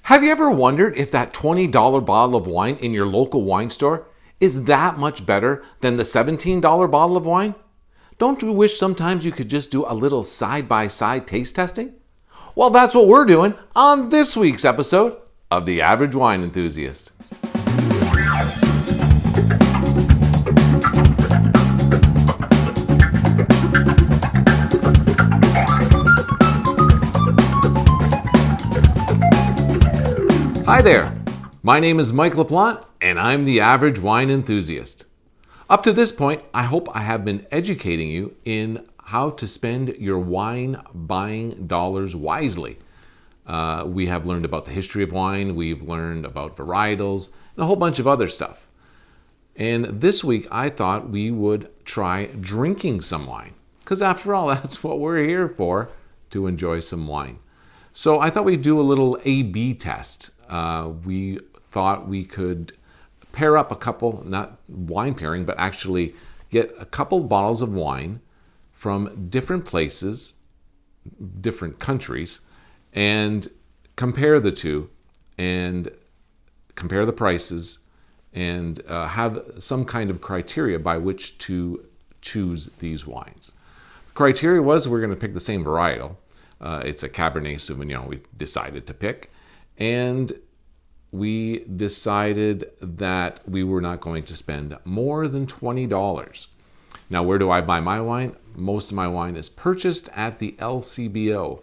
Have you ever wondered if that $20 bottle of wine in your local wine store is that much better than the $17 bottle of wine? Don't you wish sometimes you could just do a little side-by-side taste testing? Well, that's what we're doing on this week's episode of The Average Wine Enthusiast. Hi there, my name is Mike LaPlante and I'm the Average Wine Enthusiast. Up to this point, I hope I have been educating you in how to spend your wine buying dollars wisely. We have learned about the history of wine, we've learned about varietals, and a whole bunch of other stuff. And this week I thought we would try drinking some wine, because after all, that's what we're here for, to enjoy some wine. So I thought we'd do a little A/B test. We thought we could pair up a couple, not wine pairing, but actually get a couple bottles of wine from different places, different countries, and compare the two and compare the prices and have some kind of criteria by which to choose these wines. The criteria was we're going to pick the same varietal. It's a Cabernet Sauvignon we decided to pick. And we decided that we were not going to spend more than $20. Now, where do I buy my wine? Most of my wine is purchased at the LCBO,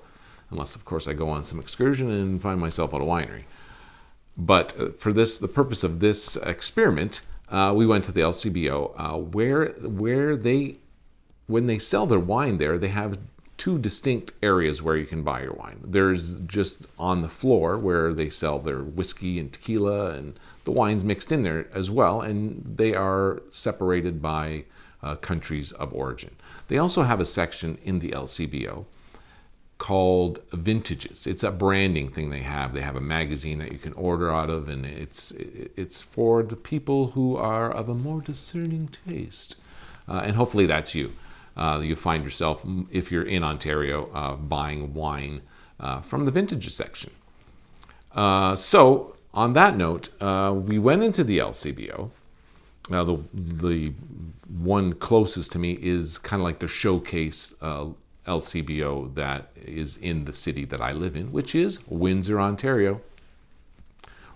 unless, of course, I go on some excursion and find myself at a winery. But for the purpose of this experiment, we went to the LCBO, where when they sell their wine there, they have two distinct areas where you can buy your wine. There's just on the floor where they sell their whiskey and tequila and the wines mixed in there as well, and they are separated by countries of origin. They also have a section in the LCBO called Vintages. It's a branding thing they have. They have a magazine that you can order out of, and it's for the people who are of a more discerning taste. And hopefully that's you. You find yourself, if you're in Ontario, buying wine from the Vintages section. So, on that note, we went into the LCBO. Now, the one closest to me is kind of like the showcase LCBO that is in the city that I live in, which is Windsor, Ontario.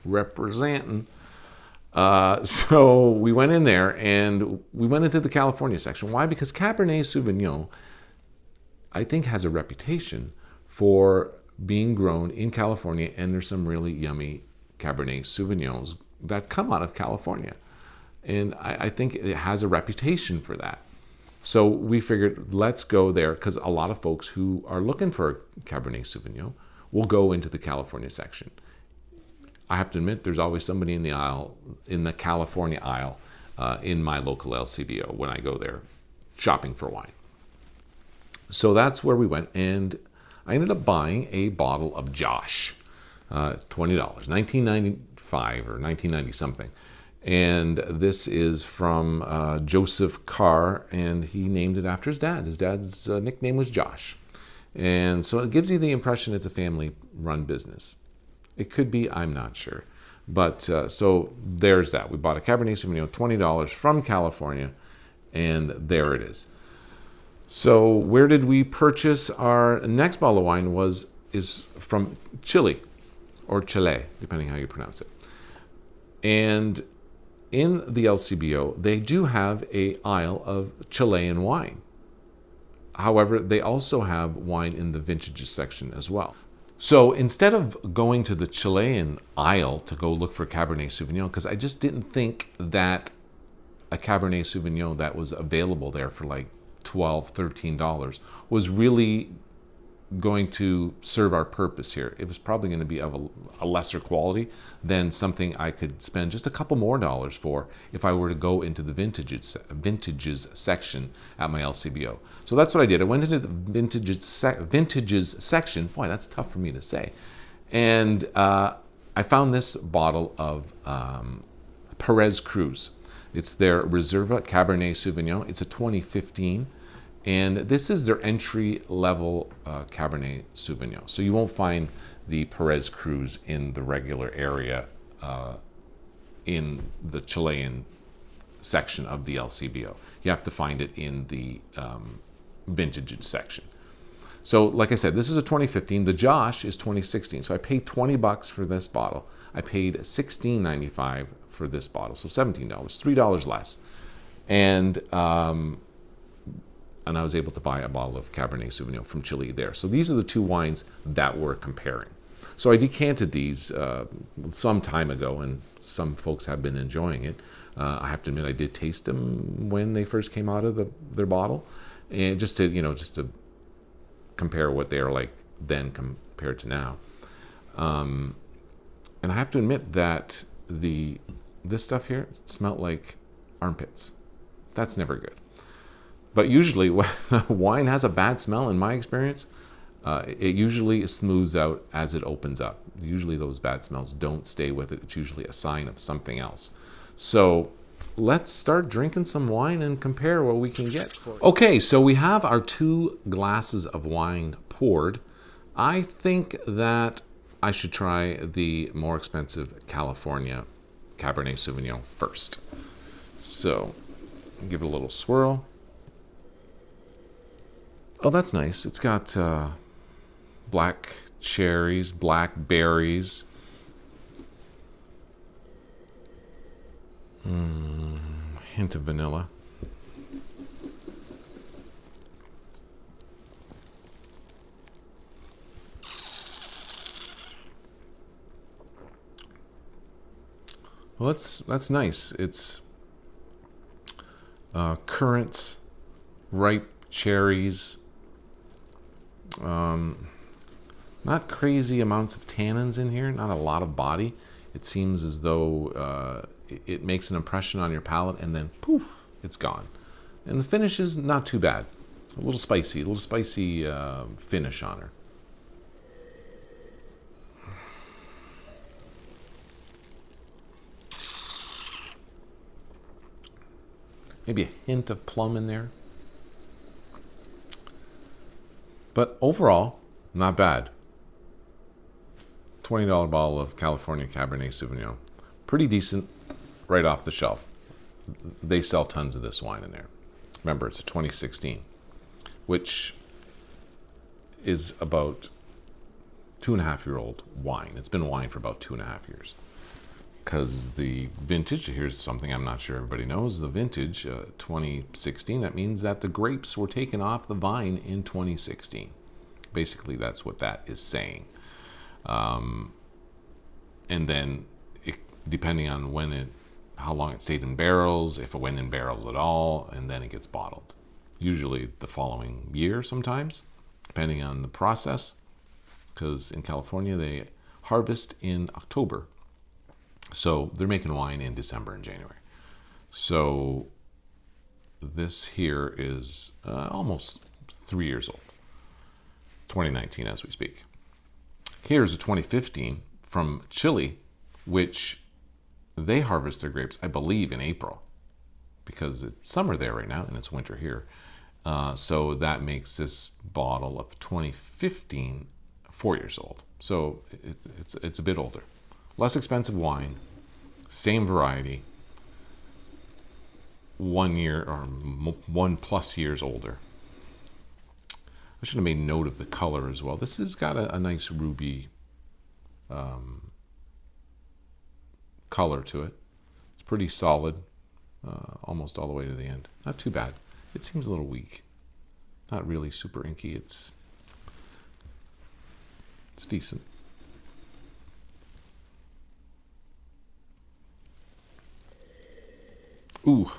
Representing. So we went in there and we went into the California section. Why? Because Cabernet Sauvignon, I think, has a reputation for being grown in California, and there's some really yummy Cabernet Sauvignons that come out of California. And I think it has a reputation for that. So we figured, let's go there, because a lot of folks who are looking for a Cabernet Sauvignon will go into the California section. I have to admit, there's always somebody in the aisle, in the California aisle, in my local LCBO when I go there shopping for wine. So that's where we went, and I ended up buying a bottle of Josh, $20, 1995 or 1990 something. And this is from Joseph Carr, and he named it after his dad. His dad's nickname was Josh. And so it gives you the impression it's a family-run business. It could be, I'm not sure. But so there's that. We bought a Cabernet Sauvignon, $20 from California, and there it is. So where did we purchase our next bottle of wine? Is from Chile, or Chile, depending how you pronounce it. And in the LCBO, they do have an aisle of Chilean wine. However, they also have wine in the Vintages section as well. So instead of going to the Chilean aisle to go look for Cabernet Sauvignon, because I just didn't think that a Cabernet Sauvignon that was available there for like $12, $13 was really going to serve our purpose here. It was probably going to be of a lesser quality than something I could spend just a couple more dollars for if I were to go into the vintages section at my LCBO. So that's what I did. I went into the vintages section. Boy, that's tough for me to say. And I found this bottle of Perez Cruz. It's their Reserva Cabernet Sauvignon. It's a 2015. And this is their entry level Cabernet Sauvignon. So you won't find the Perez Cruz in the regular area in the Chilean section of the LCBO. You have to find it in the vintage section. So like I said, this is a 2015. The Josh is 2016. So I paid $20 for this bottle. I paid $16.95 for this bottle. So $17, $3 less. And I was able to buy a bottle of Cabernet Sauvignon from Chile there. So these are the two wines that we're comparing. So I decanted these some time ago, and some folks have been enjoying it. I have to admit, I did taste them when they first came out of their bottle, and just to compare what they are like then compared to now. And I have to admit that this stuff here smelled like armpits. That's never good. But usually when wine has a bad smell, in my experience, it usually smooths out as it opens up. Usually those bad smells don't stay with it. It's usually a sign of something else. So let's start drinking some wine and compare what we can get. Okay, so we have our 2 glasses of wine poured. I think that I should try the more expensive California Cabernet Sauvignon first. So give it a little swirl. Oh, that's nice. It's got black cherries, black berries. Hint of vanilla. Well, that's nice. It's currants, ripe cherries. Not crazy amounts of tannins in here. Not a lot of body. It seems as though it makes an impression on your palate, and then poof, it's gone. And the finish is not too bad. A little spicy finish on her. Maybe a hint of plum in there. But overall, not bad. $20 bottle of California Cabernet Sauvignon. Pretty decent right off the shelf. They sell tons of this wine in there. Remember, it's a 2016, which is about 2.5-year-old wine. It's been wine for about 2.5 years. Because the vintage, here's something I'm not sure everybody knows, the vintage 2016, that means that the grapes were taken off the vine in 2016. Basically, that's what that is saying. And then, depending on how long it stayed in barrels, if it went in barrels at all, and then it gets bottled. Usually the following year sometimes, depending on the process. Because in California, they harvest in October. So they're making wine in December and January. So this here is almost 3 years old. 2019 as we speak. Here's a 2015 from Chile, which they harvest their grapes, I believe, in April. Because it's summer there right now and it's winter here. So that makes this bottle of 2015 4 years old. So it's a bit older. Less expensive wine, same variety, 1 year or 1+ years older. I should have made note of the color as well. This has got a nice ruby color to it. It's pretty solid, almost all the way to the end. Not too bad. It seems a little weak. Not really super inky. It's decent. Ooh,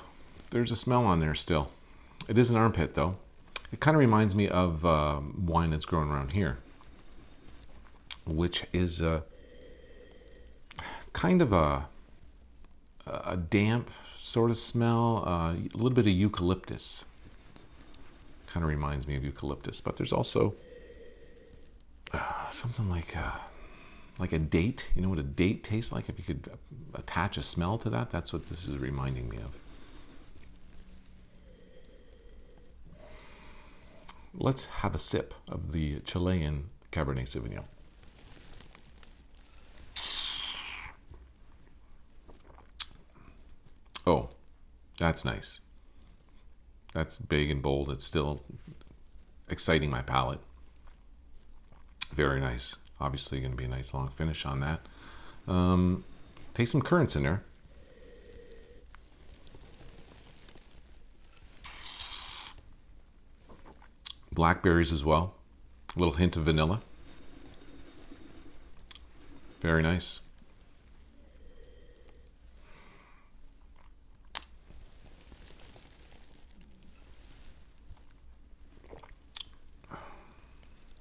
there's a smell on there still. It is an armpit, though. It kind of reminds me of wine that's grown around here, which is kind of a damp sort of smell, a little bit of eucalyptus. Kind of reminds me of eucalyptus, but there's also something like a date. You know what a date tastes like? If you could attach a smell to that, that's what this is reminding me of. let's have a sip of the Chilean Cabernet Sauvignon. Oh, that's nice. That's big and bold. It's still exciting my palate. Very nice. Obviously going to be a nice long finish on that. Taste some currants in there. Blackberries as well. A little hint of vanilla. Very nice.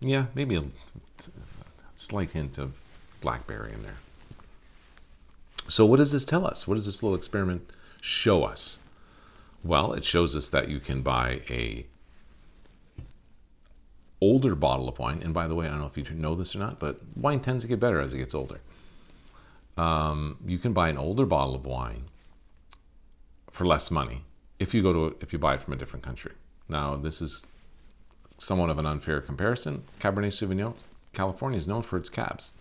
Yeah, maybe a slight hint of blackberry in there. So what does this tell us? What does this little experiment show us? Well, it shows us that you can buy a older bottle of wine. And by the way, I don't know if you know this or not, but wine tends to get better as it gets older. You can buy an older bottle of wine for less money if you buy it from a different country. Now, this is somewhat of an unfair comparison. Cabernet Sauvignon, California is known for its cabs.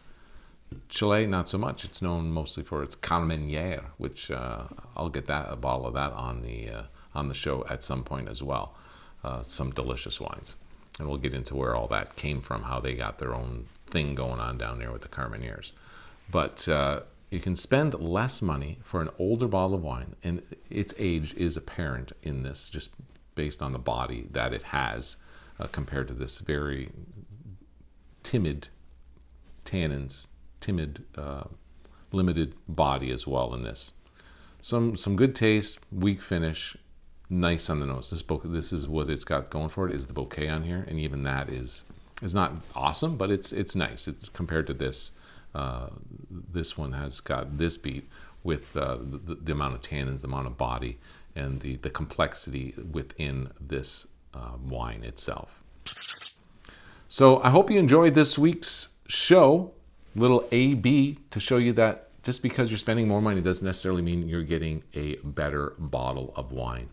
Chile, not so much. It's known mostly for its Carmenere, which I'll get a bottle of that on the show at some point as well. Some delicious wines. And we'll get into where all that came from, how they got their own thing going on down there with the Carmeneres. But you can spend less money for an older bottle of wine, and its age is apparent in this, just based on the body that it has, compared to this very timid tannins, limited body as well in this. Some good taste, weak finish, nice on the nose. This is what it's got going for it, is the bouquet on here, and even that is not awesome, but it's nice. It's compared to this. This one has got this beat with the amount of tannins, the amount of body, and the complexity within this wine itself. So I hope you enjoyed this week's show, little A-B, to show you that just because you're spending more money doesn't necessarily mean you're getting a better bottle of wine.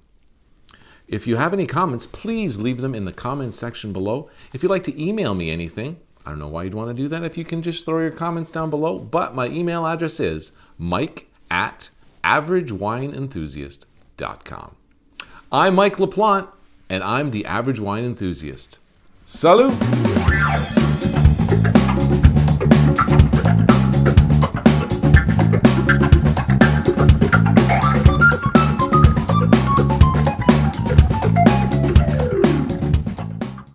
If you have any comments, please leave them in the comments section below. If you'd like to email me anything, I don't know why you'd want to do that if you can just throw your comments down below, but my email address is mike@averagewineenthusiast.com. I'm Mike LaPlante, and I'm the Average Wine Enthusiast. Salut!